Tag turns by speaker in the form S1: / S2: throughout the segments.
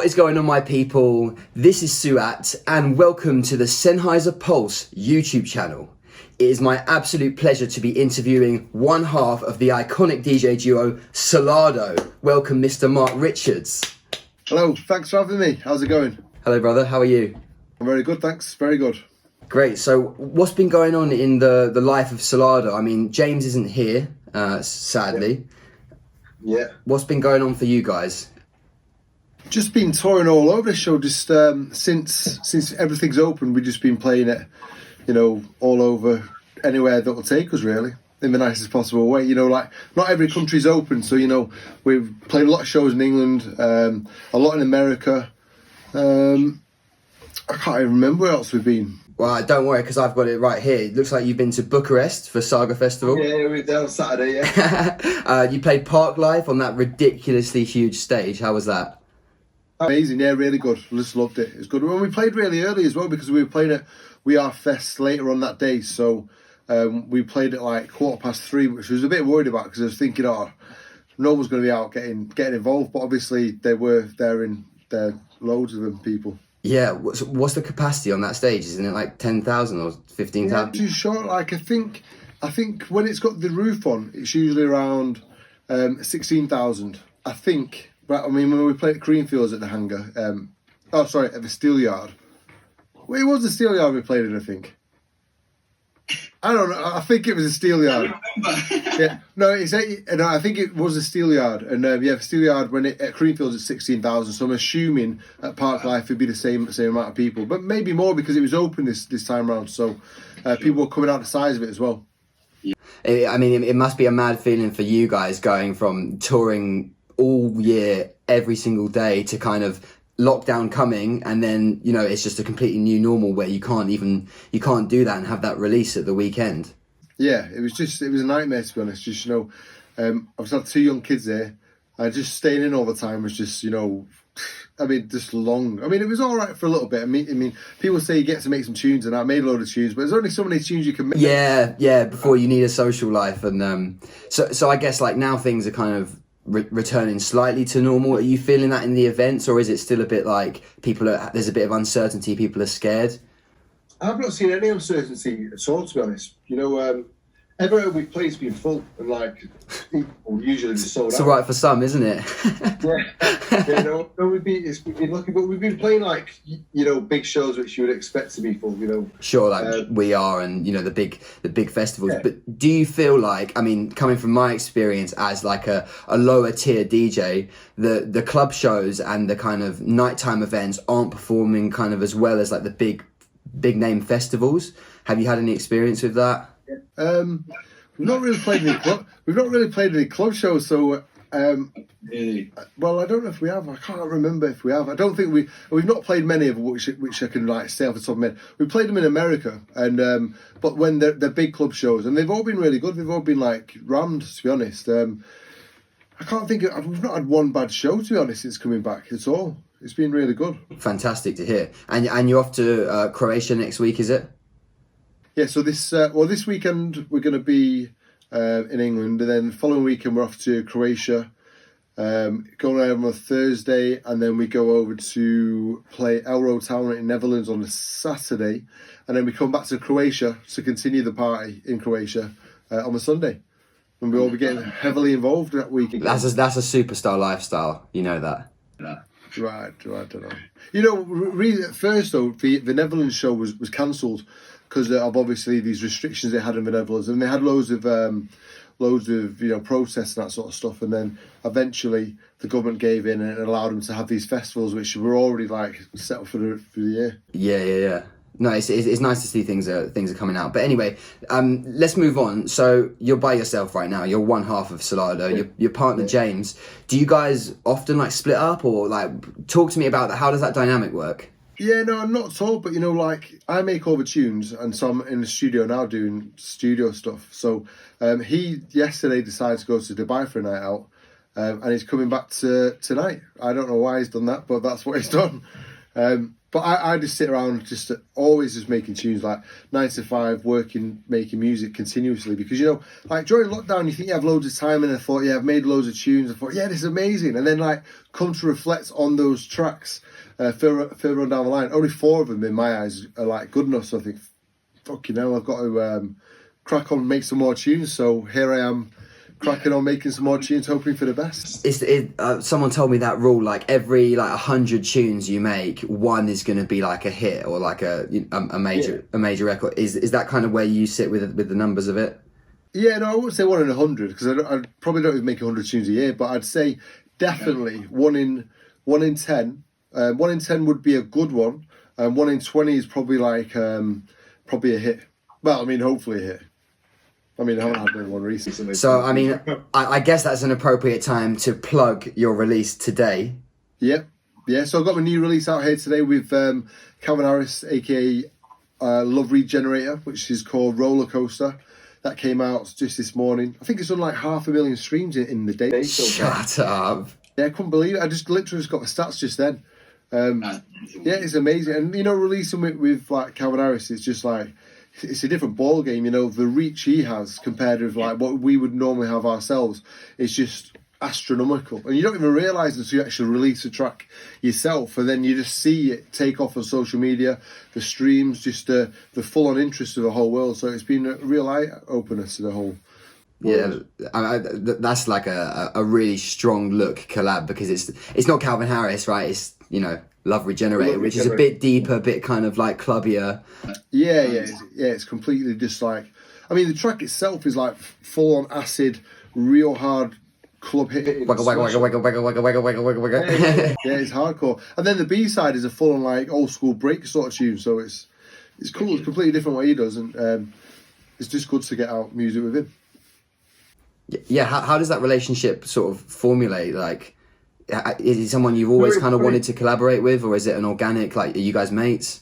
S1: What is going on, my people? This is SUAT and welcome to the Sennheiser Pulse YouTube channel. It is my absolute pleasure to be interviewing one half of the iconic DJ duo Solardo. Welcome, Mr. Mark Richards.
S2: Hello, thanks for having me. How's it going?
S1: Hello, brother. How are you?
S2: I'm very good, thanks. Very good.
S1: Great. So what's been going on in the life of Solardo? I mean, James isn't here, sadly.
S2: Yeah.
S1: What's been going on for you guys?
S2: Just been touring all over the show. Just since everything's open, we've just been playing it, all over, anywhere that will take us, really, in the nicest possible way. Like not every country's open, so we've played a lot of shows in England, a lot in America. I can't even remember where else we've been.
S1: Well, don't worry, because I've got it right here. It looks like you've been to Bucharest for Saga Festival.
S2: Yeah, we were there on Saturday. Yeah.
S1: You played Park Life on that ridiculously huge stage. How was that?
S2: Amazing, yeah, really good. Just loved it. It was good. And we played really early as well because we were playing at We Are Fest later on that day. So we played at like 3:15, which I was a bit worried about because I was thinking, no one's going to be out getting involved. But obviously they were there loads of them people.
S1: Yeah, what's the capacity on that stage? Isn't it like 10,000 or 15,000?
S2: Yeah, too short. Like I think when it's got the roof on, it's usually around 16,000. I think. But I mean, when we played at Creamfields at the hangar, at the Steel Yard. Well, it was the Steel Yard we played in, I think. I don't know. I think it was a Steel Yard. Yeah, no, I think it was a Steel Yard, and the Steel Yard at Creamfields at 16,000. So I'm assuming at Park Life it'd be the same amount of people, but maybe more because it was open this time round. So people were coming out the size of it as well.
S1: I mean, it must be a mad feeling for you guys going from touring all year, every single day, to kind of lockdown coming, and then it's just a completely new normal where you can't do that and have that release at the weekend.
S2: Yeah, it was a nightmare, to be honest. Just I was had 2 young kids there, and just staying in all the time was just just long. I mean, it was all right for a little bit. I mean, people say you get to make some tunes, and I made a load of tunes, but there's only so many tunes you can make.
S1: Yeah. Before you need a social life, and so I guess like now things are kind of returning slightly to normal. Are you feeling that in the events, or is it still a bit like there's a bit of uncertainty, people are scared?
S2: I've not seen any uncertainty at all, to be honest. Everywhere we play's been full, and like people usually just sold out.
S1: It's all right for some, isn't it?
S2: Yeah. We've been lucky, but we've been playing like big shows which you would expect to be full.
S1: Sure, like We Are, and the big festivals. Yeah. But do you feel like, I mean, coming from my experience as like a lower tier DJ, the club shows and the kind of nighttime events aren't performing kind of as well as like the big name festivals? Have you had any experience with that?
S2: We've not really played any club shows, so really? Well, I don't know if we have. I can't remember if we have. I don't think we've not played many of them, which I can like say off the top of my head. We played them in America, and but when they're big club shows, and they've all been really good. They've all been like rammed, to be honest. I can't think we've not had one bad show, to be honest, since coming back at all. It's been really good.
S1: Fantastic to hear. And you're off to Croatia next week, is it?
S2: Yeah, so this weekend we're going to be in England, and then the following weekend we're off to Croatia, going over on a Thursday, and then we go over to play Elro Town in Netherlands on a Saturday, and then we come back to Croatia to continue the party in Croatia on the Sunday, and we'll all be getting heavily involved that week.
S1: That's a superstar lifestyle, you know that.
S2: Yeah. Right, I don't know. Really, at first though, the Netherlands show was cancelled because of obviously these restrictions they had in the Netherlands, and they had loads of protests and that sort of stuff, and then eventually the government gave in and allowed them to have these festivals, which were already like set up for the year.
S1: Yeah. No, it's nice to see things are coming out. But anyway, let's move on. So you're by yourself right now. You're one half of Solardo. Yeah. Your partner James. Do you guys often like split up, or like talk to me about that? How does that dynamic work?
S2: Yeah, no, not at all. But like I make all the tunes, and so I'm in the studio now doing studio stuff. So he yesterday decided to go to Dubai for a night out, and he's coming back tonight. I don't know why he's done that, but that's what he's done. But I just sit around always just making tunes, like 9 to 5, working, making music continuously. Because, you know, like during lockdown, you think you have loads of time, and I thought, yeah, I've made loads of tunes. I thought, yeah, this is amazing. And then, like, come to reflect on those tracks further on down the line. Only 4 of them, in my eyes, are, like, good enough. So I think, fucking hell, I've got to crack on and make some more tunes. So here I am, cracking on making some more tunes, hoping for the best.
S1: Someone told me that rule, like every 100 tunes you make, one is going to be like a hit or like a major record. Is that kind of where you sit with the numbers of it?
S2: Yeah, no, I wouldn't say 1 in 100, because I probably don't even make 100 tunes a year, but I'd say definitely 1 in 10. 1 in 10 would be a good one, and 1 in 20 is probably like probably a hit. Well, I mean, hopefully a hit. I mean, I haven't had one recently.
S1: So, I mean, I guess that's an appropriate time to plug your release today.
S2: Yep. Yeah, so I've got my new release out here today with Calvin Harris, a.k.a. Love Regenerator, which is called Roller Coaster. That came out just this morning. I think it's done like 500,000 streams in the day.
S1: Shut up.
S2: Yeah, I couldn't believe it. I just literally got the stats just then. Yeah, it's amazing. And, you know, releasing with like Calvin Harris, it's just like, it's a different ball game, you know. The reach he has compared with like what we would normally have ourselves is just astronomical, and you don't even realise until you actually release a track yourself, and then you just see it take off on social media, the streams, just the full-on interest of the whole world. So it's been a real eye opener to the whole world.
S1: Yeah, that's like a really strong look collab, because it's not Calvin Harris, right? It's, you know, Love Regenerator, which is a bit deeper, a bit kind of like clubbier.
S2: Yeah, it's completely just like, I mean, the track itself is like full on acid, real hard club hit.
S1: Wagga, wagga, wagga, wagga, wagga, wagga, wagga, wagga, wagga, wagga.
S2: Yeah, it's hardcore. And then the B side is a full on like old school break sort of tune, so it's cool. It's completely different what he does, and it's just good to get out music with him.
S1: Yeah, how does that relationship sort of formulate? Like, is he someone you've always kind of wanted to collaborate with, or is it an organic, like, are you guys mates?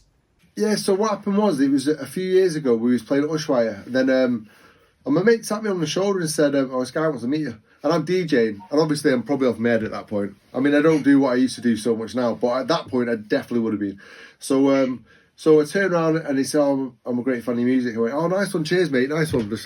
S2: Yeah, so what happened was, it was a few years ago, we was playing at Ushuaia, and then and my mate tapped me on the shoulder and said, oh, this guy wants to meet you. And I'm DJing, and obviously I'm probably off my head at that point. I mean, I don't do what I used to do so much now, but at that point I definitely would have been. So so I turned around and he said, oh, I'm a great fan of your music. I went, oh, nice one, cheers mate, nice one. Just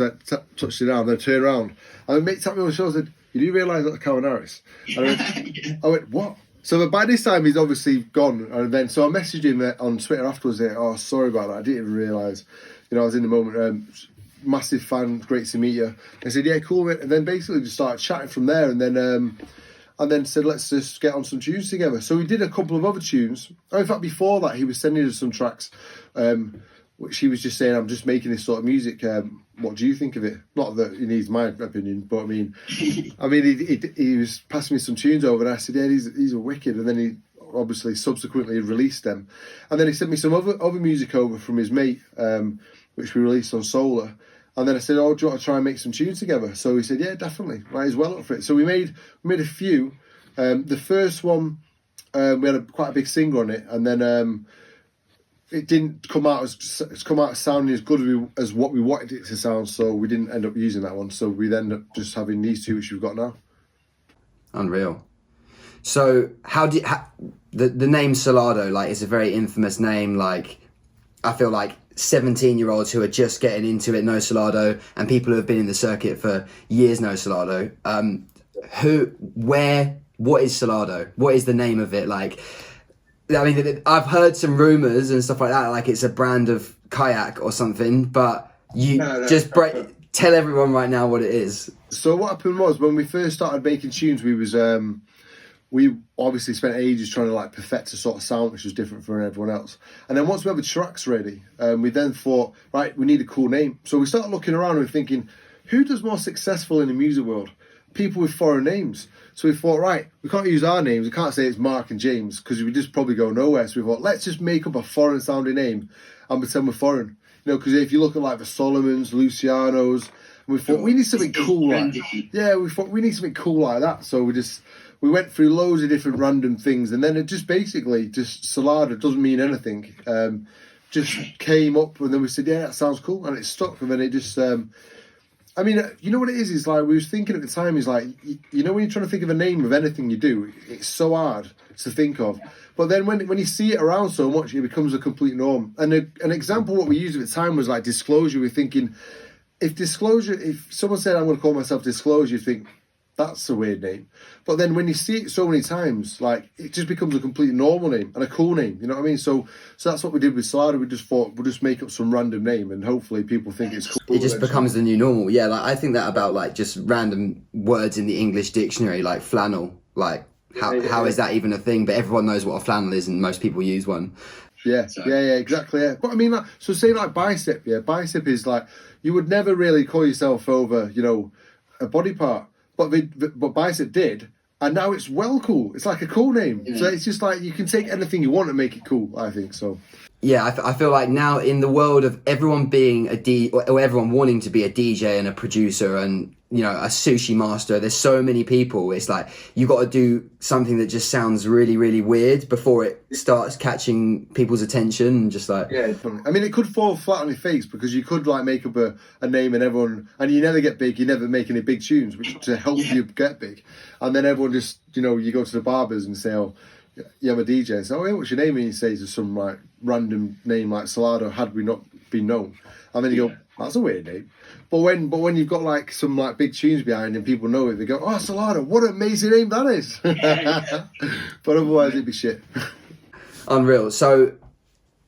S2: touched it down, then I turned around. And my mate tapped me on the shoulder and said, you do realise that's Calvin Harris? And I went, what? So by this time he's obviously gone, and then so I messaged him on Twitter afterwards. Saying, "Oh, sorry about that. I didn't even realise. You know, I was in the moment. Massive fan. Great to meet you." I said, "Yeah, cool." Mate. And then basically just started chatting from there, and then said, "Let's just get on some tunes together." So we did a couple of other tunes. Oh, in fact, before that, he was sending us some tracks, which he was just saying, "I'm just making this sort of music. What do you think of it?" Not that he needs my opinion, but I mean, he was passing me some tunes over, and I said, "Yeah, these are wicked." And then he obviously subsequently released them, and then he sent me some other music over from his mate, which we released on Solar. And then I said, "Oh, do you want to try and make some tunes together?" So he said, "Yeah, definitely. Right, he's well up for it." So we made a few. The first one, we had quite a big singer on it, and then it didn't come out as sounding as good as what we wanted it to sound. So we didn't end up using that one. So we ended up just having these two, which we've got now.
S1: Unreal. So the name Solardo, like, it's a very infamous name. Like, I feel like 17-year-olds who are just getting into it know Solardo, and people who have been in the circuit for years know Solardo. What is Solardo? What is the name of it? Like, I mean, I've heard some rumours and stuff like that, like it's a brand of kayak or something, but tell everyone right now what it is.
S2: So what happened was, when we first started making tunes, we obviously spent ages trying to like perfect a sort of sound which was different from everyone else. And then once we had the tracks ready, we then thought, right, we need a cool name. So we started looking around and thinking, who does more successful in the music world? People with foreign names. So we thought, right, we can't use our names. We can't say it's Mark and James, because we just probably go nowhere. So we thought, let's just make up a foreign sounding name and pretend we're foreign. You know, because if you look at like the Solomons, Lucianos, and we thought we need something cool like we need something cool like that. So we went through loads of different random things, and then it just basically Solardo doesn't mean anything. Just came up, and then we said, yeah, that sounds cool, and it stuck. And then it just I mean, you know what it is? It's like, we was thinking at the time, is like, you know, when you're trying to think of a name of anything you do, it's so hard to think of. But then when you see it around so much, it becomes a complete norm. And an example what we used at the time was like Disclosure. We're thinking, if someone said, I'm going to call myself Disclosure, you think, that's a weird name. But then when you see it so many times, like, it just becomes a complete normal name and a cool name. You know what I mean? So that's what we did with Solardo. We just thought we'll just make up some random name and hopefully people think it's cool.
S1: It just becomes the new normal. Yeah, like I think that about like just random words in the English dictionary, like flannel. Like how is that even a thing? But everyone knows what a flannel is, and most people use one.
S2: Yeah, exactly. Yeah. But I mean, like, so say like bicep. Yeah, bicep is like, you would never really call yourself over, you know, a body part. But bicep did, and now it's well cool. It's like a cool name. Yeah. So it's just like, you can take anything you want and make it cool, I think so.
S1: Yeah, I feel like now in the world of everyone being or everyone wanting to be a DJ and a producer and, you know, a sushi master, there's so many people. It's like you got to do something that just sounds really, really weird before it starts catching people's attention. And just like,
S2: yeah, I mean, it could fall flat on your face because you could like make up a name and everyone, and you never get big, you never make any big tunes, which to help you get big, and then everyone just, you know, you go to the barbers and say, oh, you have a DJ. So, oh, what's your name? And you say to some like random name like Solardo, had we not been known. And then you go, that's a weird name. But when you've got like some like big tunes behind and people know it, they go, oh, Solardo, what an amazing name that is. But otherwise it'd be shit.
S1: Unreal. So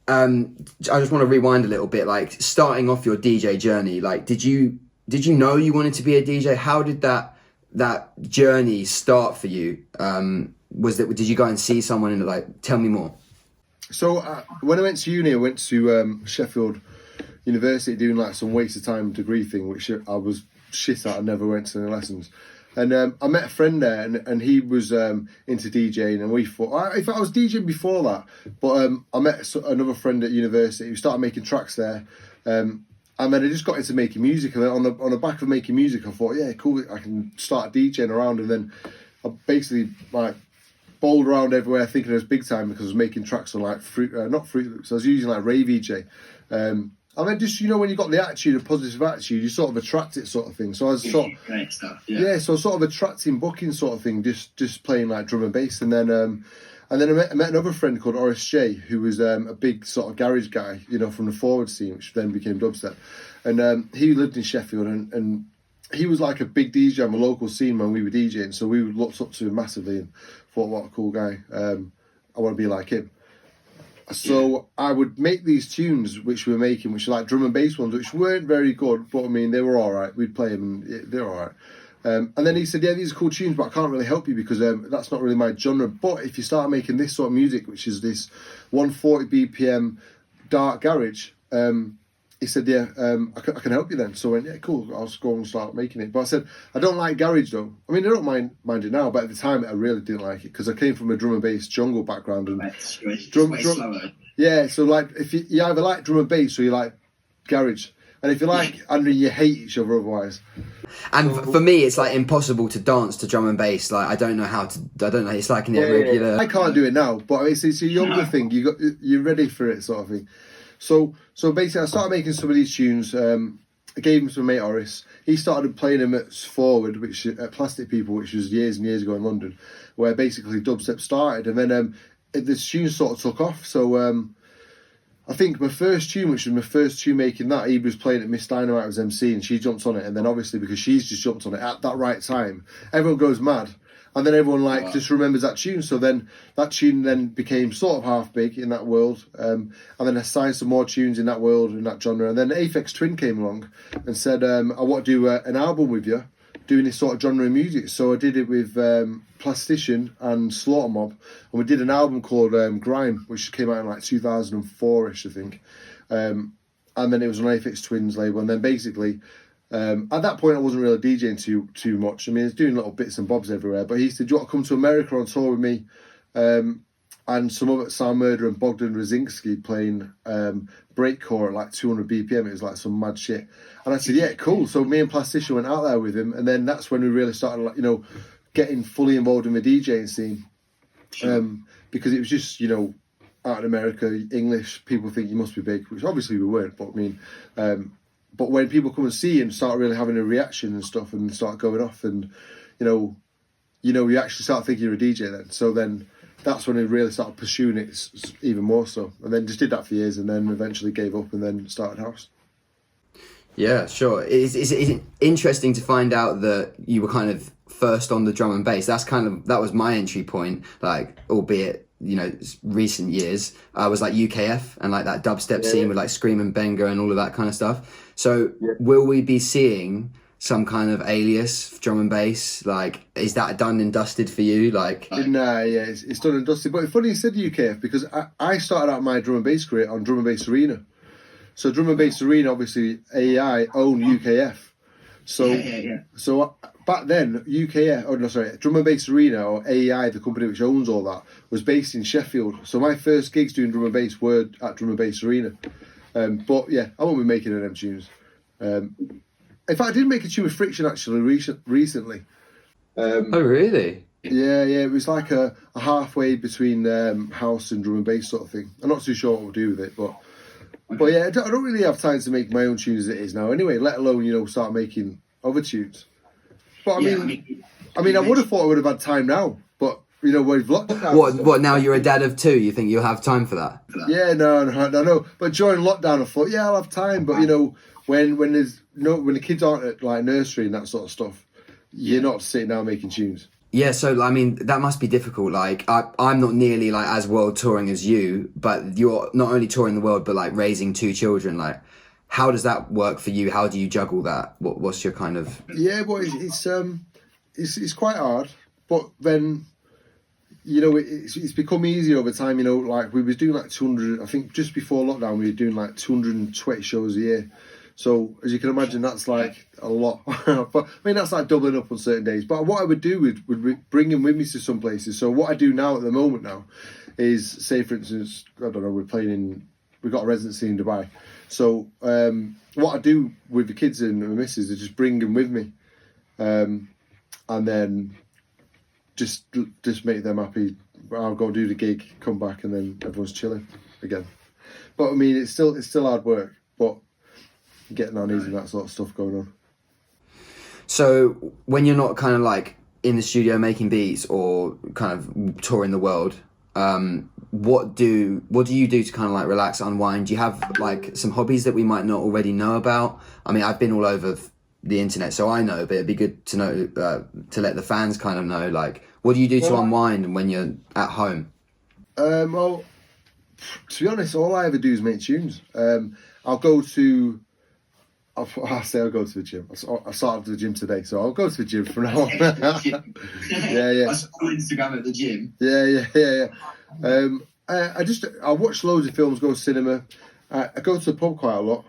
S1: I just want to rewind a little bit, like starting off your DJ journey, like did you know you wanted to be a DJ? How did that journey start for you? Did you go and see someone and like, tell me more?
S2: So when I went to uni, I went to Sheffield University doing like some waste of time degree thing, which I was shit at. I never went to any lessons. And I met a friend there, and he was into DJing, and we thought, in fact, I was DJing before that, but I met another friend at university who started making tracks there, and then I just got into making music, and then on the back of making music, I thought, yeah, cool, I can start DJing around, and then I basically like bowled around everywhere thinking it was big time because I was making tracks on like not Fruit Loops, I was using like Rave EJ. I mean, just, you know, when you got the attitude, a positive attitude, you sort of attract it, sort of thing. So I was
S3: great stuff.
S2: Yeah, so sort of attracting booking sort of thing, just playing like drum and bass, and then I met another friend called Oris J, who was a big sort of garage guy, you know, from the forward scene, which then became dubstep, and he lived in Sheffield, and he was like a big DJ on the local scene when we were DJing, so we looked up to him massively and thought, what a cool guy, I want to be like him. So I would make these tunes which we were making, which are like drum and bass ones, which weren't very good, but I mean, they were all right. We'd play them and they're all right. And then he said, yeah, these are cool tunes, but I can't really help you because that's not really my genre. But if you start making this sort of music, which is this 140 BPM dark garage, he said, yeah, I can help you then. So I went, yeah, cool, I'll just go and start making it. But I said, I don't like garage though. I mean, I don't mind it now, but at the time I really didn't like it because I came from a drum and bass jungle background. And drum, yeah, so like if you either like drum and bass or you like garage. And if you like, and you hate each other otherwise.
S1: And for me, it's like impossible to dance to drum and bass. Like I don't know how to. I don't know. It's like an irregular.
S2: I can't do it now, but it's a younger thing. You're ready for it, sort of thing. So basically, I started making some of these tunes. I gave them to my mate Oris. He started playing them at Forward, which at Plastic People, which was years and years ago in London, where basically dubstep started, and then the tune sort of took off. So I think my first tune, which was my first tune making that, he was playing at Miss Dynamite as MC, and she jumped on it, and then obviously because she's just jumped on it at that right time, everyone goes mad. And then everyone just remembers that tune. So then that tune then became sort of half big in that world. And then I signed some more tunes in that world, in that genre. And then Aphex Twin came along and said, I want to do an album with you, doing this sort of genre of music. So I did it with Plastician and Slaughter Mob. And we did an album called Grime, which came out in like 2004-ish, I think. And then it was on Aphex Twin's label. And then basically... at that point, I wasn't really DJing too much. I mean, I was doing little bits and bobs everywhere. But he said, "Do you want to come to America on tour with me?" And some of it, Sound Murder and Bogdan Rosinski playing breakcore at like 200 BPM. It was like some mad shit. And I said, "Yeah, cool." So me and Plastician went out there with him, and then that's when we really started, like, you know, getting fully involved in the DJing scene. Because it was just, you know, out in America, English people think you must be big, which obviously we weren't. But I mean. but when people come and see and start really having a reaction and stuff and start going off and, you actually start thinking you're a DJ then. So then that's when I really started pursuing it even more so. And then just did that for years and then eventually gave up and then started house.
S1: Yeah, sure. It's interesting to find out that you were kind of first on the drum and bass. That was my entry point, like, albeit, recent years. I was like UKF and like that dubstep scene with like Scream and Benga and all of that kind of stuff. So will we be seeing some kind of alias drum and bass? Like, is that done and dusted for you?
S2: Nah, yeah, it's done and dusted. But it's funny you said UKF because I started out my drum and bass career on Drum and Bass Arena. So Drum and Bass Arena, obviously, AEI owned UKF. So back then, Drum and Bass Arena, or AEI, the company which owns all that, was based in Sheffield. So my first gigs doing drum and bass were at Drum and Bass Arena. But yeah, I won't be making any of them tunes. In fact, I did make a tune with Friction actually recently.
S1: Oh, really?
S2: Yeah, it was like a halfway between house and drum and bass sort of thing. I'm not too sure what we'll do with it, but yeah, I don't really have time to make my own tunes as it is now anyway, let alone, start making other tunes. But I would have thought I would have had time now, but, we've locked down.
S1: What, now you're a dad of two, you think you'll have time for that?
S2: Yeah, no. But during lockdown, I thought, yeah, I'll have time. But, when the kids aren't at, like, nursery and that sort of stuff, you're not sitting down making tunes.
S1: Yeah, so that must be difficult. Like, I'm not nearly like as world touring as you, but you're not only touring the world, but like raising two children. Like, how does that work for you? How do you juggle that? What's your kind of?
S2: Yeah, well, it's quite hard, but then it's become easier over time. Like we was doing like 200. I think just before lockdown, we were doing like 220 shows a year. So as you can imagine, that's like a lot. But that's like doubling up on certain days. But what I would do would bring him with me to some places. So what I do now at the moment now is, say for instance, I don't know, we've got a residency in Dubai. So what I do with the kids and the missus is just bring them with me, and then just make them happy. I'll go do the gig, come back, and then everyone's chilling again. But it's still hard work, but getting on easy and that sort of stuff going on.
S1: So when you're not kind of like in the studio making beats or kind of touring the world, what do you do to kind of like relax, unwind? Do you have like some hobbies that we might not already know about? I've been all over the internet, so I know, but it'd be good to know, to let the fans kind of know, like, what do you do to unwind when you're at home?
S2: Well, to be honest, all I ever do is make tunes. I'll go to the gym. I started the gym today, so I'll go to the gym from now on. Yeah.
S3: I saw on Instagram at the gym.
S2: Yeah. I watch loads of films, go to cinema. I go to the pub quite a lot.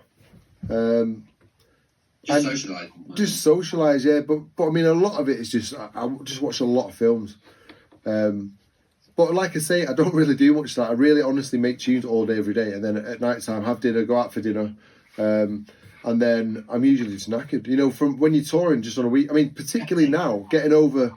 S2: Just socialise, yeah. But a lot of it is just I just watch a lot of films. But like I say, I don't really do much of that. I really honestly make tunes all day, every day, and then at night time have dinner, go out for dinner. And then I'm usually just knackered. From when you're touring just on a week. Particularly now, getting over,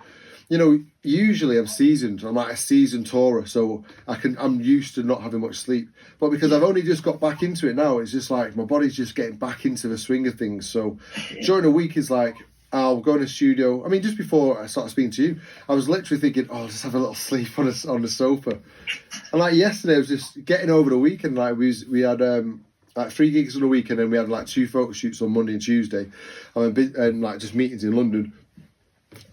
S2: usually I'm seasoned. I'm like a seasoned tourer, so I'm used to not having much sleep. But because I've only just got back into it now, it's just like my body's just getting back into the swing of things. So during the week is like, I'll go in the studio. Just before I started speaking to you, I was literally thinking, I'll just have a little sleep on the sofa. And like yesterday, I was just getting over the weekend. Like we had like 3 gigs on the weekend, and we had like 2 photo shoots on Monday and Tuesday, and like just meetings in London.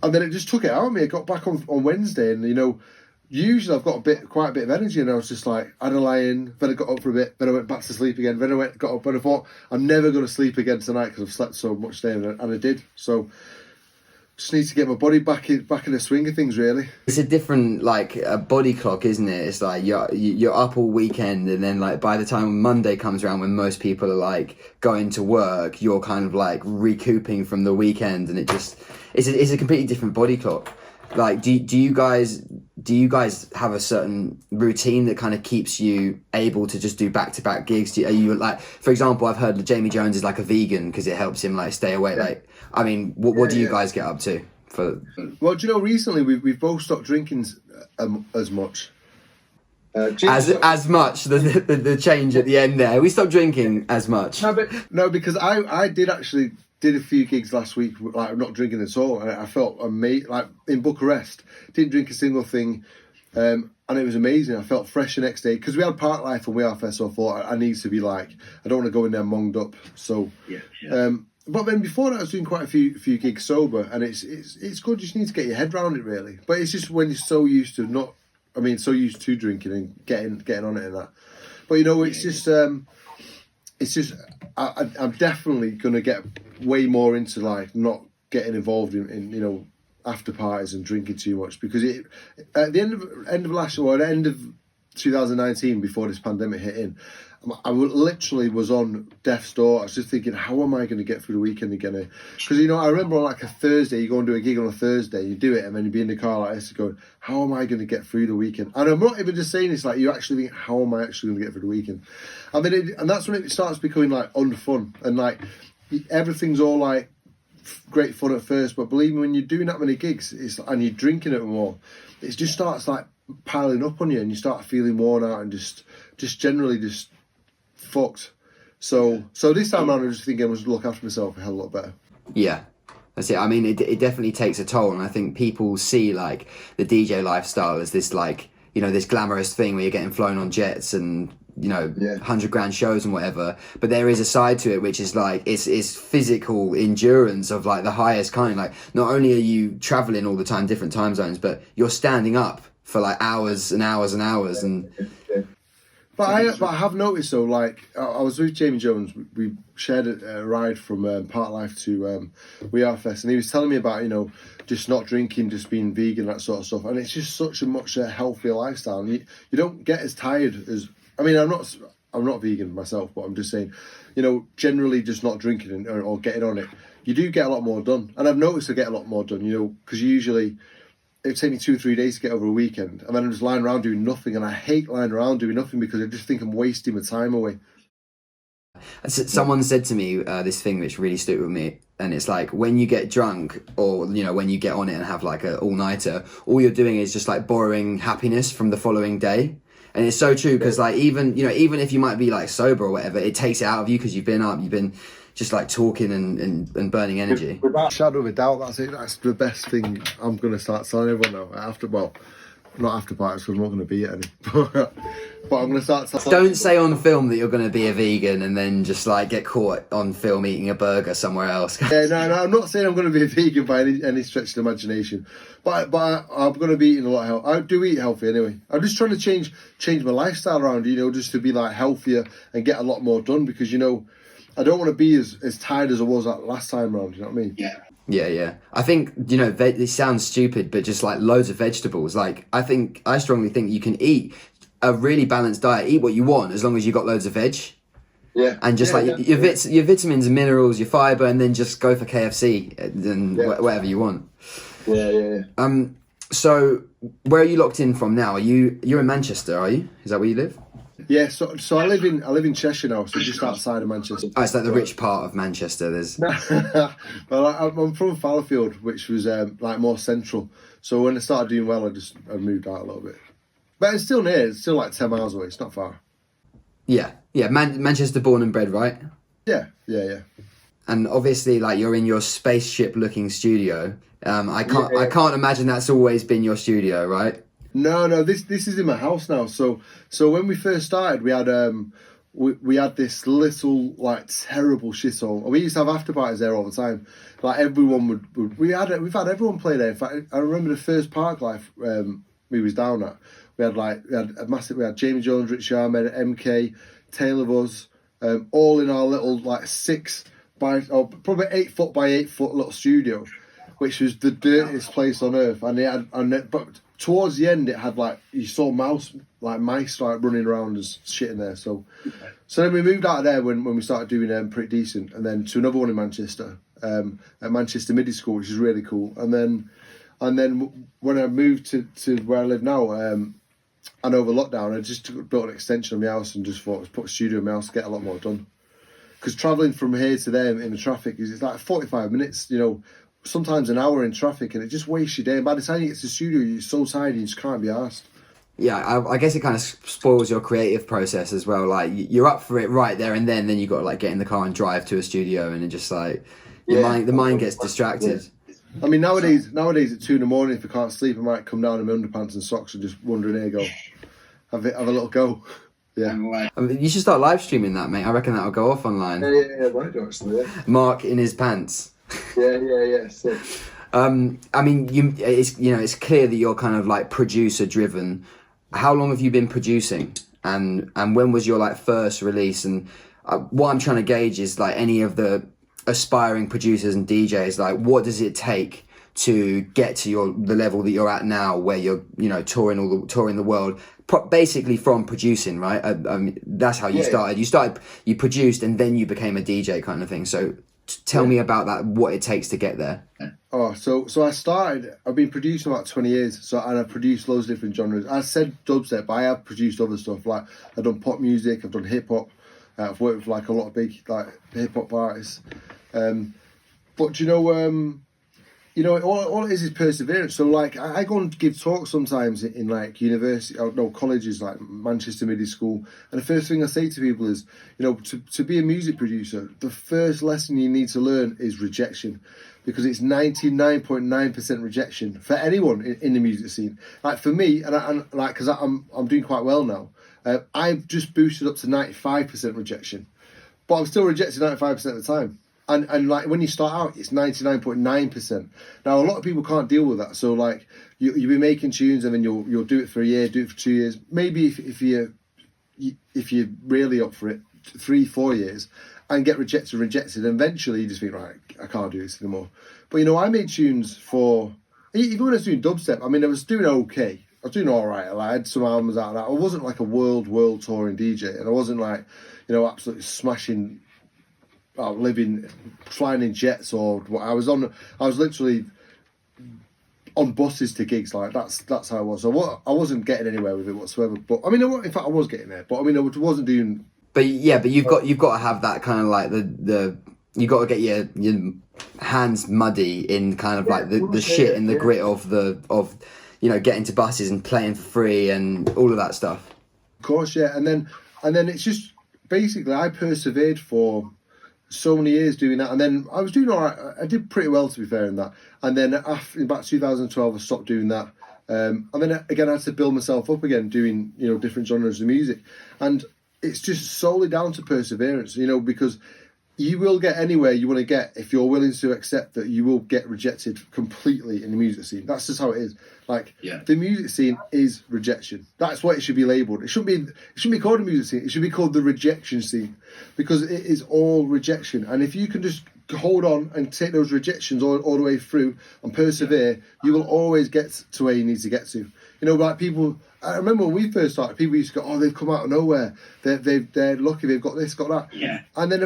S2: And then it just took it out of me. I got back on Wednesday, and usually I've got quite a bit of energy, and I was just like, I had a lie in, then I got up for a bit, then I went back to sleep again, then I got up, and I thought, I'm never going to sleep again tonight because I've slept so much today, and I did. So just need to get my body back in the swing of things, really.
S1: It's a different, like, a body clock, isn't it? It's like you're up all weekend, and then like by the time Monday comes around, when most people are like going to work, you're kind of like recouping from the weekend, and it's a completely different body clock. Like, do you guys have a certain routine that kind of keeps you able to just do back-to-back gigs? Are you like, for example, I've heard that Jamie Jones is like a vegan because it helps him like stay awake. Like, what do you guys get up to? Well,
S2: do you know, recently we've both stopped drinking as much.
S1: as much the change at the end there. We stopped drinking as much.
S2: No, because I did a few gigs last week, like not drinking at all, and I felt amazing. Like in Bucharest, didn't drink a single thing, and it was amazing. I felt fresh the next day because we had Park Life and We Are Fest, so I thought I need to be like, I don't want to go in there monged up. So, but then before that, I was doing quite a few gigs sober, and it's good. You just need to get your head around it, really. But it's just when you're so used to so used to drinking and getting on it and that. But it's just I'm definitely gonna get way more into like not getting involved in after parties and drinking too much, because at the end of last year, or at the end of 2019, before this pandemic hit in, I literally was on death's door. I was just thinking, how am I going to get through the weekend again? Because I remember on like a Thursday, you go and do a gig on a Thursday, you do it, and then you be in the car like this, going, how am I going to get through the weekend? And I'm not even just saying this, like you actually think, how am I actually going to get through the weekend? I mean, and that's when it starts becoming like unfun, and like everything's all like great fun at first, but believe me, when you're doing that many gigs, and you're drinking it more, it just starts like piling up on you, and you start feeling worn out and just generally just fucked. So this time around, I was just thinking I must look after myself a hell of a lot better.
S1: Yeah, that's it. I mean, it definitely takes a toll, and I think people see like the DJ lifestyle as this like this glamorous thing where you're getting flown on jets and 100 grand shows and whatever, but there is a side to it which is like it's physical endurance of like the highest kind. Like not only are you traveling all the time, different time zones, but you're standing up for like hours and hours and hours. And
S2: but I have noticed though, like I was with Jamie Jones, we shared a ride from Park Life to We Are Fest, and he was telling me about just not drinking, just being vegan, that sort of stuff, and it's just such a much healthier lifestyle, and you don't get as tired as, I mean, I'm not vegan myself, but I'm just saying, generally just not drinking or getting on it, you do get a lot more done. And I've noticed I get a lot more done, because usually it would take me 2 or 3 days to get over a weekend, and then I'm just lying around doing nothing, and I hate lying around doing nothing because I just think I'm wasting my time away.
S1: Someone said to me this thing which really stuck with me, and it's like when you get drunk or when you get on it and have like a all-nighter, all you're doing is just like borrowing happiness from the following day. And it's so true, because like even if you might be like sober or whatever, it takes it out of you because you've been just like talking and burning energy.
S2: Without a shadow of a doubt, that's it. That's the best thing. I'm going to start telling everyone now. Not after parties, because I'm not going to be at any. But I'm going to start telling.
S1: Don't say on film that you're going to be a vegan and then just like get caught on film eating a burger somewhere else.
S2: Yeah, no, I'm not saying I'm going to be a vegan by any stretch of the imagination. But I'm going to be eating a lot of health. I do eat healthy anyway. I'm just trying to change my lifestyle around, just to be like healthier and get a lot more done, because I don't want to be as tired as I was that last time around. You know what I mean?
S1: Yeah. Yeah. I think, it sounds stupid, but just like loads of vegetables. Like, I strongly think you can eat a really balanced diet, eat what you want, as long as you got loads of veg.
S2: Yeah.
S1: And just your vitamins and minerals, your fibre, and then just go for KFC and whatever you want.
S2: Yeah.
S1: So where are you locked in from now? You're in Manchester, are you? Is that where you live?
S2: Yeah, so I live in Cheshire now, so just outside of Manchester.
S1: Oh, it's like the rich part of Manchester. There's.
S2: Well, I'm from Fallowfield, which was like more central. So when I started doing well, I moved out a little bit. But it's still near. It's still like 10 miles away. It's not far.
S1: Yeah. Manchester born and bred, right?
S2: Yeah.
S1: And obviously, like you're in your spaceship-looking studio. I can't imagine that's always been your studio, right?
S2: No, this is in my house now. So when we first started, we had we had this little like terrible shithole. We used to have after parties there all the time. Like everyone we've had everyone play there. In fact, I remember the first Park Life we was down at. We had Jamie Jones, Rich Ahmed, MK, Taylor Buzz, all in our little like probably 8 foot by 8 foot little studio, which was the dirtiest place on earth. But towards the end, it had like you saw mice like running around and shit in there. So then we moved out of there when we started doing pretty decent, and then to another one in Manchester, at Manchester Midi School, which is really cool. And then when I moved to where I live now, and over lockdown, I just built an extension of my house and just thought let's put a studio in my house to get a lot more done. Because travelling from here to there in the traffic it's like 45 minutes, sometimes an hour in traffic, and it just wastes your day. And by the time you get to the studio, you're so tired you just can't be arsed.
S1: yeah, I guess it kind of spoils your creative process as well. Like you're up for it right there and then you got to like get in the car and drive to a studio, and it just like the mind gets distracted.
S2: Yeah. I mean, nowadays at 2 a.m, if I can't sleep, I might come down in my underpants and socks and just wander in here, go have a little go. Yeah.
S1: I mean, you should start live streaming that, mate. I reckon that'll go off online.
S2: Yeah, might do actually. Yeah.
S1: Mark in his pants.
S2: Yeah. Sick.
S1: I mean, it's clear that you're kind of like producer driven. How long have you been producing, and when was your like first release? And what I'm trying to gauge is like any of the aspiring producers and DJs, like what does it take to get to the level that you're at now, where you're touring the world, basically from producing, right? I mean, that's how you started. You produced, and then you became a DJ kind of thing. So tell me about that. What it takes to get there.
S2: Oh, so I've been producing about 20 years, and I've produced loads of different genres. I said dubstep, but I have produced other stuff, like I've done pop music, I've done hip hop, I've worked with like a lot of big like hip hop artists. But all it is perseverance. So like I go and give talks sometimes in like colleges like Manchester Midi School, and the first thing I say to people is, to be a music producer, the first lesson you need to learn is rejection, because it's 99.9% rejection for anyone in the music scene. Like for me, and like because I'm doing quite well now, I've just boosted up to 95% rejection, but I'm still rejected 95% of the time. And like when you start out, it's 99.9%. Now a lot of people can't deal with that. So like you'll be making tunes, and then you'll do it for a year, do it for 2 years. Maybe if you're really up for it, 3-4 years, and get rejected, and eventually you just think, right, I can't do this anymore. But I made tunes for, even when I was doing dubstep, I mean, I was doing okay. I was doing all right. Like, I had some albums out of that. I wasn't like a world touring DJ, and I wasn't like, absolutely smashing, flying in jets or what. I was literally on buses to gigs. Like that's how I was. So I wasn't getting anywhere with it whatsoever. But I mean, in fact, I was getting there. But I mean, I wasn't doing.
S1: But you've got to have that kind of like you got to get your hands muddy in kind of like the shit and the grit of getting to buses and playing for free and all of that stuff.
S2: Of course, yeah. And then it's just basically I persevered for so many years doing that, and then I was doing all right. I did pretty well, to be fair, in that. And then in about 2012, I stopped doing that. And then again, I had to build myself up again, doing different genres of music. And it's just solely down to perseverance, because you will get anywhere you want to get if you're willing to accept that you will get rejected completely in the music scene. That's just how it is. Like the music scene is rejection. That's what it should be labelled. It shouldn't be called a music scene. It should be called the rejection scene, because it is all rejection. And if you can just hold on and take those rejections all the way through and persevere, you will always get to where you need to get to. Like people. I remember when we first started, people used to go, "Oh, they've come out of nowhere. They're lucky. They've got this, got that."
S3: Yeah.
S2: And then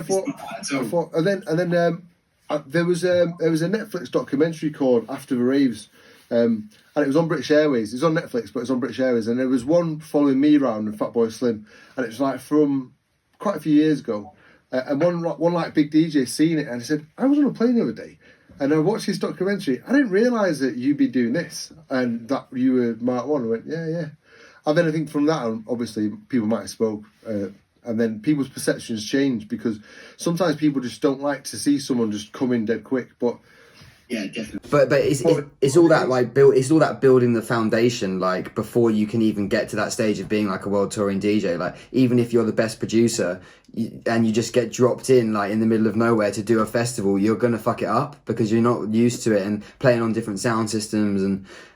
S2: there was a Netflix documentary called After the Raves, and it was on British Airways. It's on Netflix, but it's on British Airways. And there was one following me around with Fatboy Slim, and it was like from quite a few years ago. And one like big DJ seen it, and he said, "I was on a plane the other day, and I watched this documentary. I didn't realise that you'd be doing this, and that you were Mark One." I went, "Yeah." And then I think from that on, obviously, people might have spoke, and then people's perceptions change, because sometimes people just don't like to see someone just come in dead quick. But
S3: yeah, definitely.
S1: But it's all that like it's all that building the foundation, like before you can even get to that stage of being like a world touring DJ. Like even if you're the best producer and you just get dropped in like in the middle of nowhere to do a festival, you're gonna fuck it up because you're not used to it, and playing on different sound systems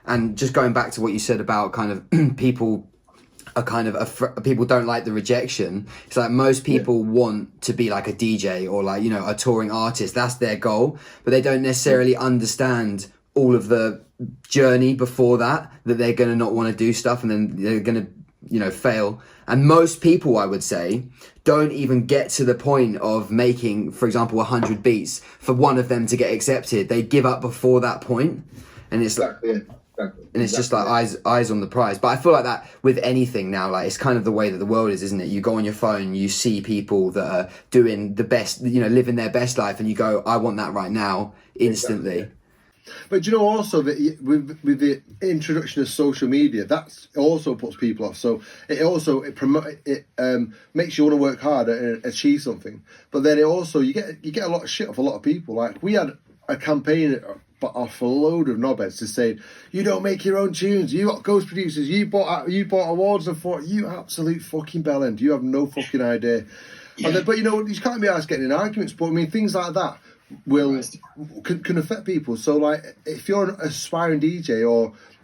S1: and just going back to what you said about kind of people are kind of people don't like the rejection. It's like most people want to be like a DJ or like a touring artist. That's their goal, but they don't necessarily understand all of the journey before that they're going to not want to do stuff, and then they're going to fail. And most people, I would say, don't even get to the point of making, for example, 100 beats for one of them to get accepted. They give up before that point, and it's
S2: exactly.
S1: And it's just like eyes on the prize. But I feel like that with anything now, like it's kind of the way that the world is, isn't it? You go on your phone, you see people that are doing the best, living their best life, and you go, I want that right now, instantly.
S2: But do you know also that with the introduction of social media, that also puts people off. So it makes you want to work harder and achieve something. But then it also you get a lot of shit off a lot of people. Like we had a campaign off a load of knobheads to say, you don't make your own tunes, you got ghost producers, you bought awards. And thought, you absolute fucking bellend, you have no fucking idea. Yeah. And then, but you know, you can't be asked getting in arguments. But I mean, things like that can affect people. So like, if you're an aspiring DJ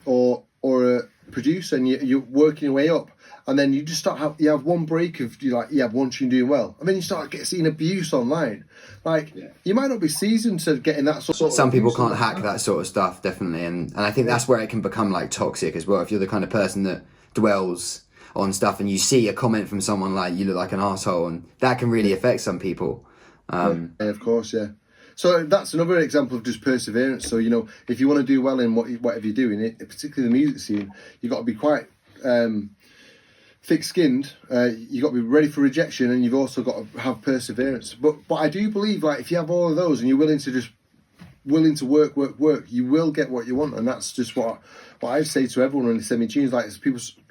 S2: or a producer and you're working your way up, and then you just you have one break of you have one tune doing well, and then you start seeing abuse online. Like you might not be seasoned to getting that sort of.
S1: Some people can't hack that sort of stuff, definitely, and I think that's where it can become like toxic as well. If you're the kind of person that dwells on stuff and you see a comment from someone like you look like an asshole, and that can really affect some people.
S2: Of course, yeah. So that's another example of just perseverance. So you know, if you want to do well in whatever you're doing, particularly the music scene, you've got to be quite thick-skinned. You've got to be ready for rejection, and you've also got to have perseverance. But I do believe, like, if you have all of those and you're willing to work, you will get what you want. And that's just what I say to everyone when they send me tunes. Like,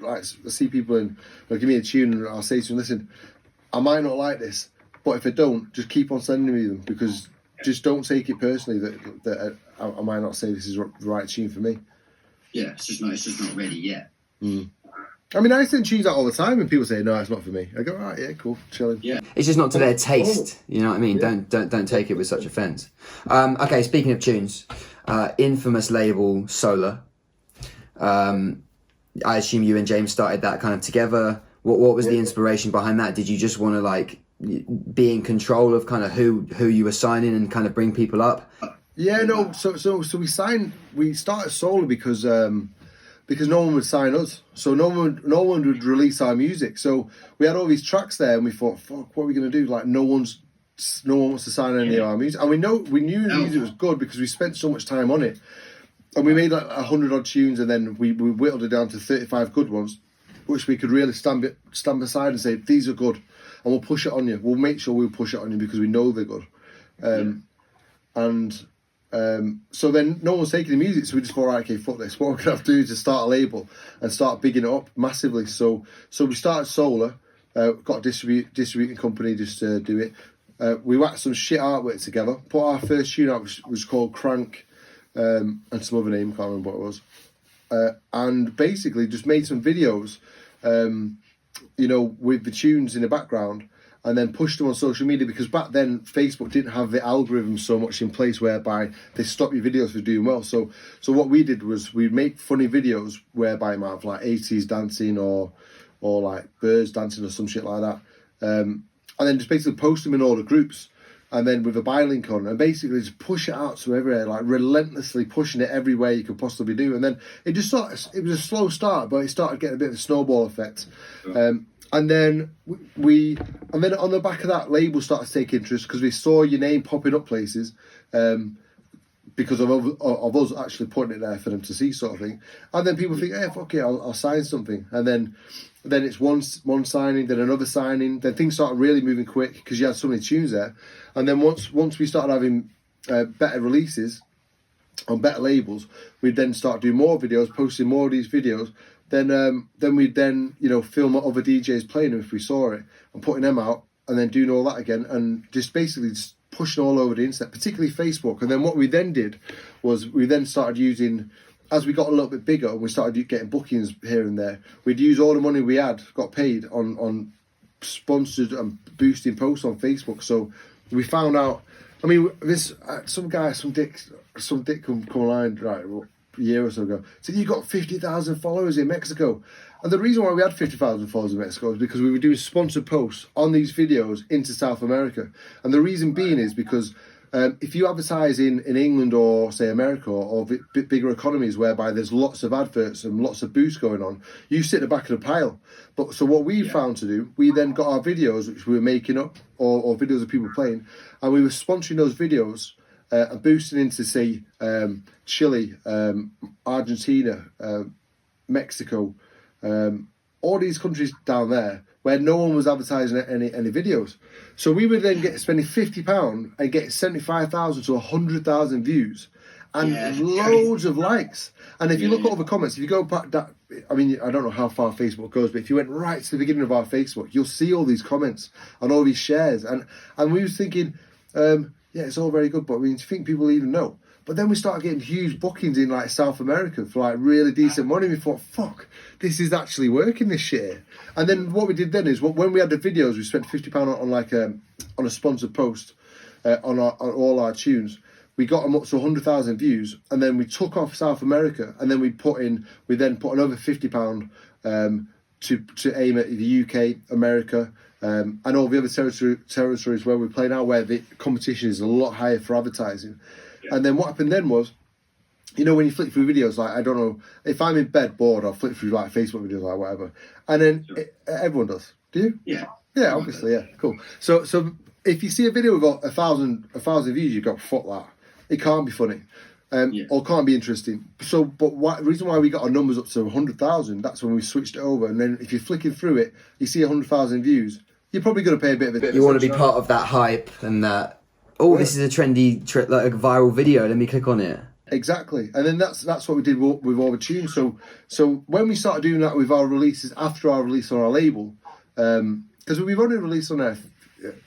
S2: I see people and they'll give me a tune, and I'll say to them, listen, I might not like this, but if I don't, just keep on sending me them, because just don't take it personally that I might not say this is the right tune for me.
S3: Yeah, it's just not ready yet.
S2: Mm. I mean, I send tunes out all the time, and people say, "No, it's not for me." I go, "All right, yeah, cool, chilling."
S3: Yeah,
S1: it's just not to their taste. You know what I mean? Yeah. Don't take it with such offence. Okay, speaking of tunes, infamous label Solar. I assume you and James started that kind of together. What was the inspiration behind that? Did you just want to like be in control of kind of who you were signing and kind of bring people up?
S2: Yeah, no. So we started Solar because no one would sign us. So no one would release our music. So we had all these tracks there, and we thought, fuck, what are we going to do? Like, no one wants to sign any of our music. And we knew the music was good because we spent so much time on it. And we made like 100 odd tunes, and then we whittled it down to 35 good ones, which we could really stand beside and say, these are good. And we'll push it on you. We'll make sure we'll push it on you because we know they're good. So then no one was taking the music, so we just thought, right, okay, fuck this. What we're gonna have to do is just start a label and start bigging it up massively. So we started Solar, got a distributing company just to do it. We whacked some shit artwork together. Put our first tune out, which was called Crank, and some other name, can't remember what it was. And basically just made some videos, with the tunes in the background, and then pushed them on social media, because back then Facebook didn't have the algorithm so much in place whereby they stop your videos from doing well. So what we did was we'd make funny videos whereby you might have like 80s dancing or like birds dancing or some shit like that, and then just basically post them in all the groups, and then with a buy link on, and basically just push it out to everywhere, like relentlessly pushing it everywhere you could possibly do. And then it was a slow start, but it started getting a bit of a snowball effect. And then on the back of that, label started to take interest because we saw your name popping up places, because of us actually putting it there for them to see, sort of thing. And then people think, hey, fuck it, I'll sign something. And then it's one signing, then another signing. Then things started really moving quick because you had so many tunes there. And then once we started having better releases on better labels, we'd then start doing more videos, posting more of these videos. Then we'd film what other DJs playing them if we saw it, and putting them out, and then doing all that again, and just basically just pushing all over the internet, particularly Facebook. And then what we then did was we then started using, as we got a little bit bigger and we started getting bookings here and there, we'd use all the money we got paid on sponsored and boosting posts on Facebook. So we found out, I mean, this some dick come online, right, a year or so ago, said you got 50,000 followers in Mexico. And the reason why we had 50,000 followers in Mexico is because we were doing sponsored posts on these videos into South America. And the reason being is because if you advertise in England or, say, America or bigger economies whereby there's lots of adverts and lots of boosts going on, you sit at the back of the pile. But so what we found to do, we then got our videos, which we were making up, or videos of people playing, and we were sponsoring those videos and boosting into, say, Chile, Argentina, Mexico, all these countries down there where no one was advertising any videos. So we would then spending £50 and getting 75,000 to 100,000 views, and loads of likes. And if you look at all the comments, if you go back, I mean, I don't know how far Facebook goes, but if you went right to the beginning of our Facebook, you'll see all these comments and all these shares. And we was thinking, yeah, it's all very good, but I mean, do you think people even know? But then we started getting huge bookings in like South America for like really decent money. We thought, fuck, this is actually working, this shit. And then what we did then is, when we had the videos, we spent £50 on like on a sponsored post on all our tunes. We got them up to 100,000 views, and then we took off South America, and then we then put another £50 to aim at the UK, America, and all the other territories where we play now, where the competition is a lot higher for advertising. Yeah. And then what happened then was, you know, when you flick through videos, like, I don't know, if I'm in bed bored, I'll flick through like Facebook videos or whatever, and then everyone does. Do you?
S3: Yeah.
S2: Yeah, obviously, yeah, cool. So if you see a video with 1,000 views, you go, fuck that. It can't be funny, or can't be interesting. So, but the reason why we got our numbers up to 100,000, that's when we switched it over. And then if you're flicking through it, you see 100,000 views, you're probably going to pay a bit of it.
S1: You want to be part of that hype and that, this is a trendy, like a viral video, let me click on it.
S2: Exactly. And then that's what we did with all the tunes. So when we started doing that with our releases, after our release on our label, because we've only released on there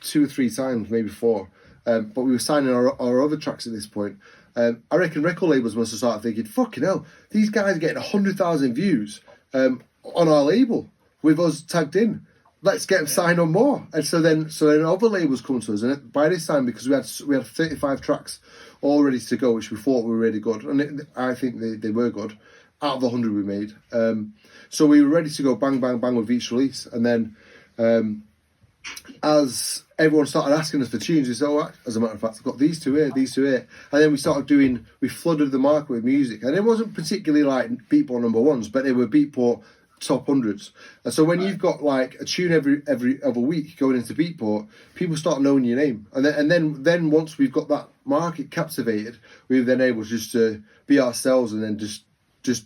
S2: 2 or 3 times, maybe 4, but we were signing our other tracks at this point. I reckon record labels must have started thinking, fucking hell, these guys are getting 100,000 views on our label with us tagged in. Let's get them signed on more. And so then other labels come to us, and by this time, because we had 35 tracks all ready to go, which we thought were really good, and I think they were good, out of the 100 we made. So we were ready to go bang, bang, bang with each release. And then as everyone started asking us for tunes, we said, as a matter of fact, I've got these two here. And then we flooded the market with music. And it wasn't particularly like Beatport number ones, but they were Beatport top hundreds. And so when you've got like a tune every other week going into Beatport, people start knowing your name. And then once we've got that market captivated, we're then able just to be ourselves and then just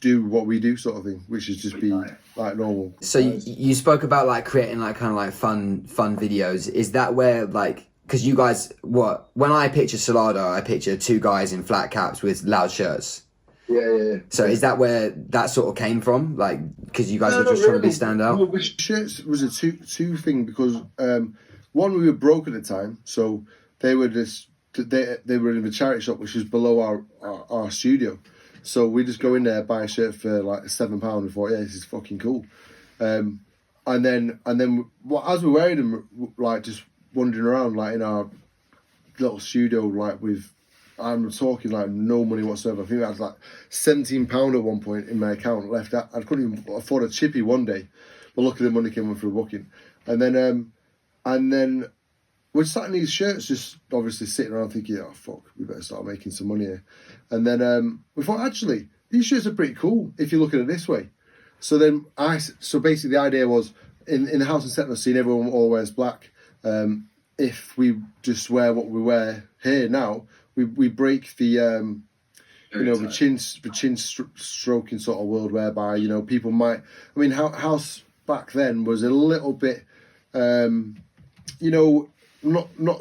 S2: do what we do, sort of thing, which is just be like normal.
S1: So you spoke about like creating like kind of like fun videos. Is that where like, because you guys, when I picture Solardo, I picture 2 guys in flat caps with loud shirts.
S2: Yeah.
S1: So is that where that sort of came from? Like, because you guys were just trying to be Standout?
S2: Well, shirts was a two thing, because one, we were broke at the time, so they were they were in the charity shop, which was below our studio. So we just go in there, buy a shirt for like £7. We thought, yeah, this is fucking cool. And then as we're wearing them, like just wandering around like in our little studio, like I'm talking like no money whatsoever. I think I had like £17 at one point in my account left. I couldn't even afford a chippy one day, but luckily the money came in for a booking. And then we're sat in these shirts, just obviously sitting around thinking, oh fuck, we better start making some money here. And then we thought, actually, these shirts are pretty cool if you look at it this way. So basically the idea was, in the house in Techno scene, everyone all wears black. If we just wear what we wear here now, we break the the chin stroking sort of world, whereby people might. I mean, house back then was a little bit, not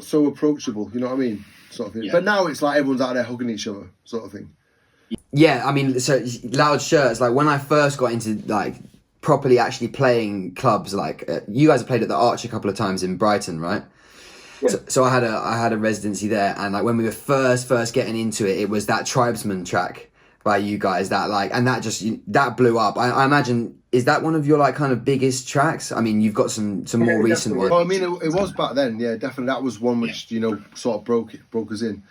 S2: so approachable. You know what I mean, sort of thing. Yeah. But now it's like everyone's out there hugging each other, sort of thing.
S1: Yeah, I mean, so loud shirts. Like when I first got into like properly actually playing clubs, like you guys have played at the Arch a couple of times in Brighton, right? Yeah. So I had a residency there, and like when we were first getting into it, it was that Tribesman track by you guys that blew up. I imagine, is that one of your like kind of biggest tracks? I mean, you've got some more recent ones.
S2: Well, I mean, it was back then. Yeah, definitely. That was one which sort of broke us in,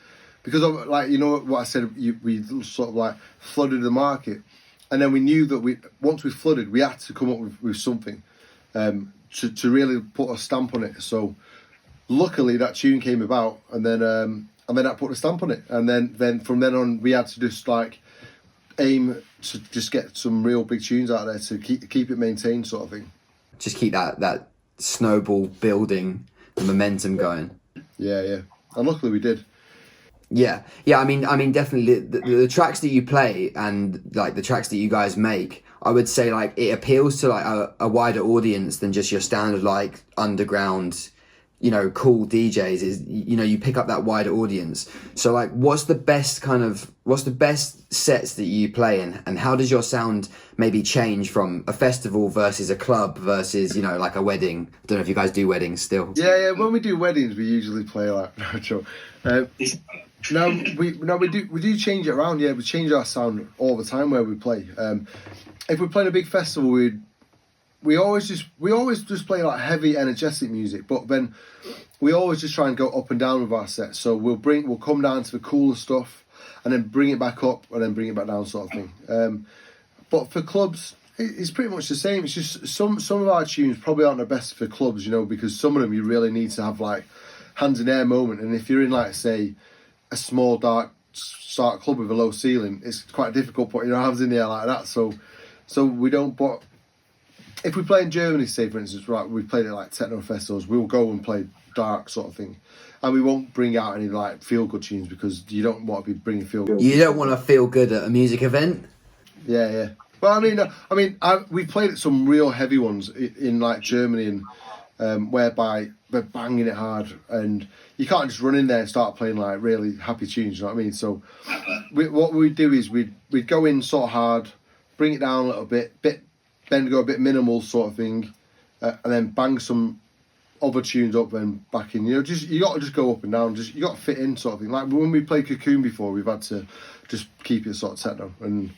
S2: because of, like what I said. We sort of like flooded the market, and then we knew that once we flooded, we had to come up with something to really put a stamp on it. So luckily that tune came about, and then that put a stamp on it, and then from then on we had to just like aim to just get some real big tunes out there to keep it maintained, sort of thing.
S1: Just keep that snowball building, the momentum going.
S2: Yeah, and luckily we did.
S1: Yeah. I mean, definitely the tracks that you play and like the tracks that you guys make, I would say like it appeals to like a wider audience than just your standard like underground you know, cool DJs is, you know, you pick up that wider audience. So like, what's the best sets that you play in, and how does your sound maybe change from a festival versus a club versus, you know, like a wedding? I don't know if you guys do weddings still.
S2: Yeah. When we do weddings, we usually play like we do change it around. Yeah, we change our sound all the time where we play. If we're playing a big festival, we always just play like heavy, energetic music, but then we always just try and go up and down with our sets. So we'll come down to the cooler stuff, and then bring it back up, and then bring it back down, sort of thing. But for clubs, it's pretty much the same. It's just some of our tunes probably aren't the best for clubs, you know, because some of them you really need to have like hands in air moment. And if you're in like, say, a small dark club with a low ceiling, it's quite difficult putting your hands in the air like that. So we don't. But if we play in Germany, say for instance, right, we played at like techno festivals, we'll go and play dark sort of thing, and we won't bring out any like feel good tunes, because you don't want to be bringing feel good.
S1: You don't want to feel good at a music event.
S2: Yeah. But we played at some real heavy ones in like Germany, and whereby they're banging it hard, and you can't just run in there and start playing like really happy tunes. You know what I mean? So what we'd do is we'd go in sort of hard, bring it down a little bit, then go a bit minimal sort of thing, and then bang some other tunes up, then back in. You know, you got to just go up and down. You got to fit in sort of thing. Like when we played Cocoon before, we've had to just keep it sort of techno. And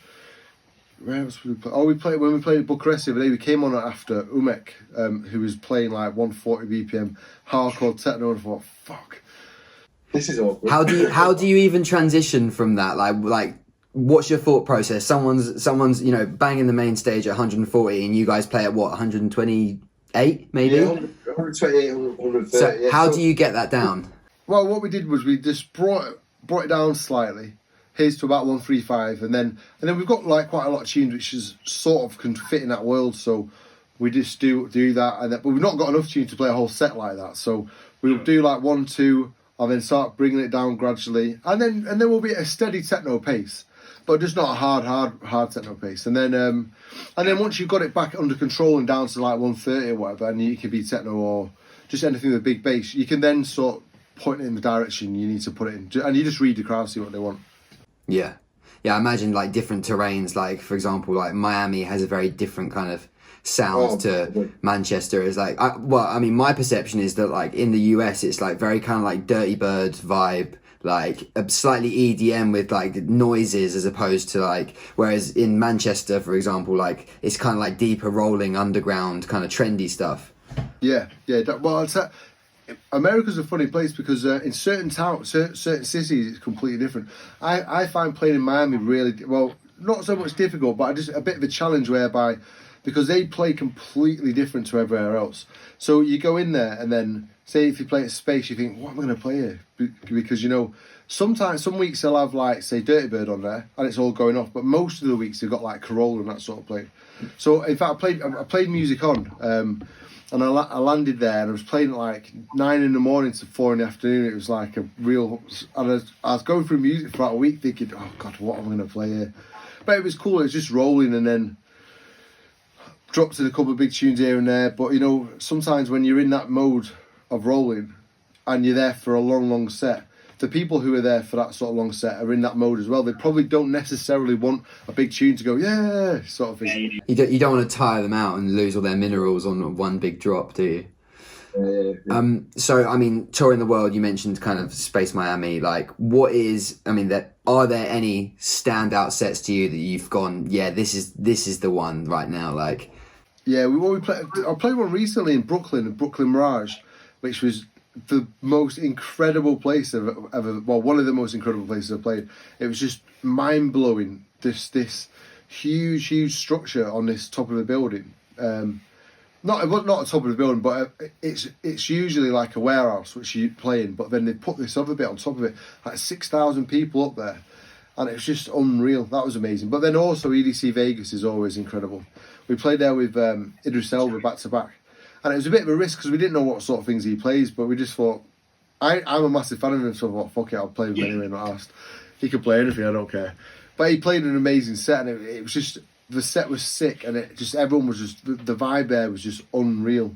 S2: where else we play? When we played at Bucharest the other day, we came on after Umek, who was playing like 140 BPM hardcore techno, and I thought, fuck, this is awkward.
S1: How do you even transition from that? Like what's your thought process? Someone's you know, banging the main stage at 140, and you guys play at what, 128 maybe?
S4: Yeah, 128, 130.
S1: So how do you get that down?
S2: Well, what we did was we just brought it down slightly. Here's to about 135, and then we've got like quite a lot of tunes which is sort of can fit in that world, so we just do that, but we've not got enough tunes to play a whole set like that, so we'll do like 1, 2, and then start bringing it down gradually, and then we'll be at a steady techno pace, but just not a hard techno pace, and then once you've got it back under control and down to like 130 or whatever, and you can be techno or just anything with a big bass, you can then sort of point it in the direction you need to put it in, and you just read the crowd, see what they want.
S1: Yeah, I imagine like different terrains, like for example, like Miami has a very different kind of sound to Manchester. Is like, my perception is that like in the US, it's like very kind of like Dirty Bird vibe, like a slightly EDM with like noises, as opposed to like, whereas in Manchester, for example, like it's kind of like deeper rolling underground kind of trendy stuff.
S2: Yeah. Well, America's a funny place because in certain towns, certain cities, it's completely different. I find playing in Miami really, well, not so much difficult, but just a bit of a challenge whereby, because they play completely different to everywhere else. So you go in there and then, say if you play at Space, you think, what am I going to play here? Because, you know, sometimes, some weeks they'll have like, say, Dirty Bird on there and it's all going off, but most of the weeks they've got like Corolla and that sort of play. So in fact, I played music on, and I landed there and I was playing at like 9 in the morning to 4 in the afternoon. It was like a real... And I was going through music for about a week thinking, oh God, what am I going to play here? But it was cool. It was just rolling, and then dropped in a couple of big tunes here and there. But, you know, sometimes when you're in that mode of rolling and you're there for a long, long set, the people who are there for that sort of long set are in that mode as well. They probably don't necessarily want a big tune to go, yeah, sort of thing.
S1: You don't want to tire them out and lose all their minerals on one big drop, do you?
S4: Yeah.
S1: So, I mean, touring the world, you mentioned kind of Space Miami. Like, are there any standout sets to you that you've gone, yeah, this is the one right now? Like,
S2: yeah, I played one recently in Brooklyn Mirage, which was the most incredible place I've ever, well, one of the most incredible places I've played. It was just mind blowing. This huge structure on this top of the building. Not at the top of the building, but it's usually like a warehouse which you play in. But then they put this other bit on top of it, like 6,000 people up there, and it was just unreal. That was amazing. But then also EDC Vegas is always incredible. We played there with Idris Elba back to back. And it was a bit of a risk because we didn't know what sort of things he plays, but we just thought, I'm a massive fan of him, so I thought, fuck it, I'll play with him anyway, not asked. He could play anything, I don't care. But he played an amazing set, and it was just, the set was sick, and it just, everyone was just, the vibe there was just unreal.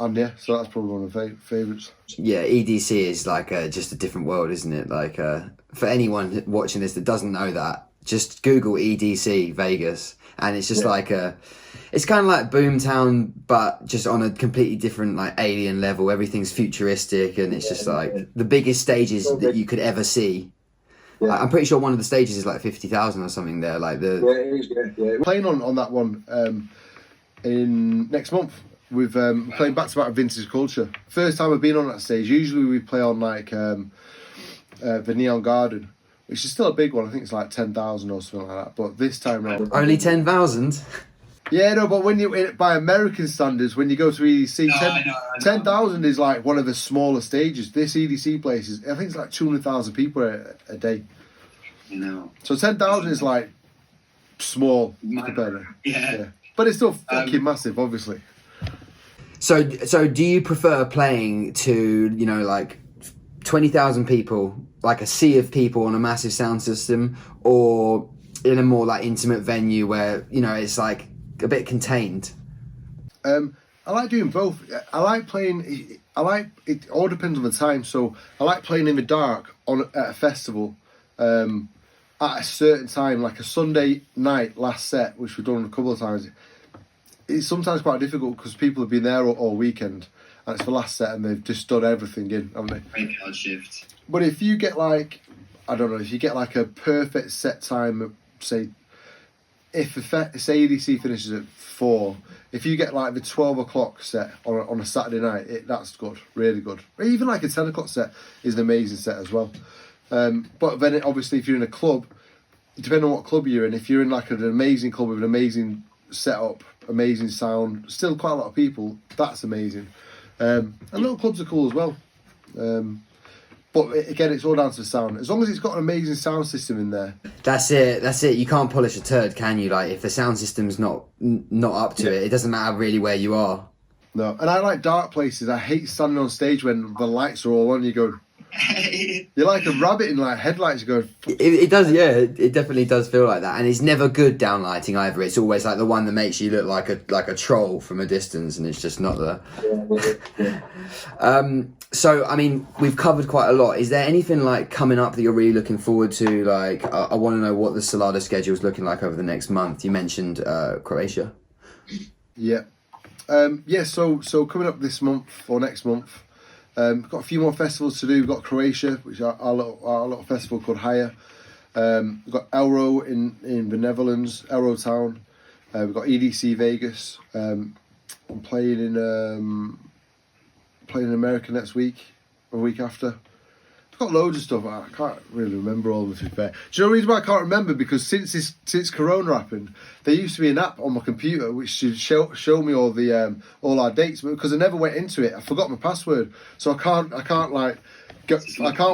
S2: And yeah, so that's probably one of my favourites.
S1: Yeah, EDC is like just a different world, isn't it? Like for anyone watching this that doesn't know that, just Google EDC Vegas, and it's just like it's kind of like Boomtown, but just on a completely different like alien level. Everything's futuristic, and it's just like the biggest stages that you could ever see. Yeah. I'm pretty sure one of the stages is like 50,000 or something there. Like the
S2: We're playing on that one in next month. We've playing back to back Vintage Culture. First time I've been on that stage. Usually we play on like the Neon Garden, which is still a big one. I think it's like 10,000 or something like that. But this time round,
S1: only 10,000.
S2: Yeah, no, but when you by American standards, when you go to EDC, 10,000 is like one of the smaller stages. This EDC place is, I think it's like 200,000 people a day.
S3: No.
S2: So 10,000 is like small compared to, yeah. But it's still fucking massive, obviously.
S1: So do you prefer playing to, you know, like 20,000 people, like a sea of people on a massive sound system, or in a more like intimate venue where, you know, it's like a bit contained?
S2: I like doing both. I like playing. It all depends on the time. So I like playing in the dark at a festival at a certain time, like a Sunday night last set, which we've done a couple of times. It's sometimes quite difficult because people have been there all weekend, and it's the last set, and they've just done everything in, haven't they?
S3: Graveyard shift.
S2: But if you get like, I don't know, if you get like a perfect set time, say, if say EDC finishes at 4, if you get like the 12 o'clock set on a Saturday night, that's good, really good. Or even like a 10 o'clock set is an amazing set as well. But then obviously if you're in a club, depending on what club you're in, if you're in like an amazing club with an amazing setup, amazing sound, still quite a lot of people, that's amazing. And little clubs are cool as well. But again, it's all down to the sound. As long as it's got an amazing sound system in there.
S1: That's it. You can't polish a turd, can you? Like if the sound system's not up to it doesn't matter really where you are.
S2: No, and I like dark places. I hate standing on stage when the lights are all on. You go, you're like a rabbit in like headlights. You go.
S1: It does, yeah. It definitely does feel like that, and it's never good downlighting either. It's always like the one that makes you look like a troll from a distance, and it's just not there. So, I mean, we've covered quite a lot. Is there anything like coming up that you're really looking forward to? Like, I want to know what the Solardo schedule is looking like over the next month. You mentioned Croatia.
S2: Yeah. So coming up this month or next month, we've got a few more festivals to do. We've got Croatia, which is our little festival called Higher. We've got Elro in the Netherlands, Elro Town. We've got EDC Vegas. I'm playing in America next week, or week after. I've got loads of stuff. I can't really remember all of them, to be fair. Do you know the reason why I can't remember? Because since Corona happened, there used to be an app on my computer which should show me all our dates, but because I never went into it, I forgot my password, so I can't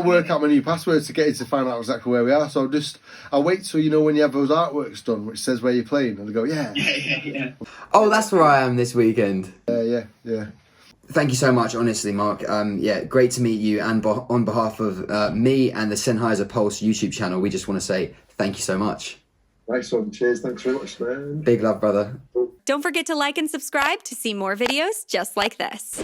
S2: work out my new passwords to get in to find out exactly where we are. So I'll wait till when you have those artworks done, which says where you're playing, and I go, yeah.
S1: Oh, that's where I am this weekend.
S2: Yeah.
S1: Thank you so much, honestly, Mark. Great to meet you. And on behalf of me and the Sennheiser Pulse YouTube channel, we just want to say thank you so much.
S4: Nice one. Cheers. Thanks very much, man.
S1: Big love, brother.
S5: Don't forget to like and subscribe to see more videos just like this.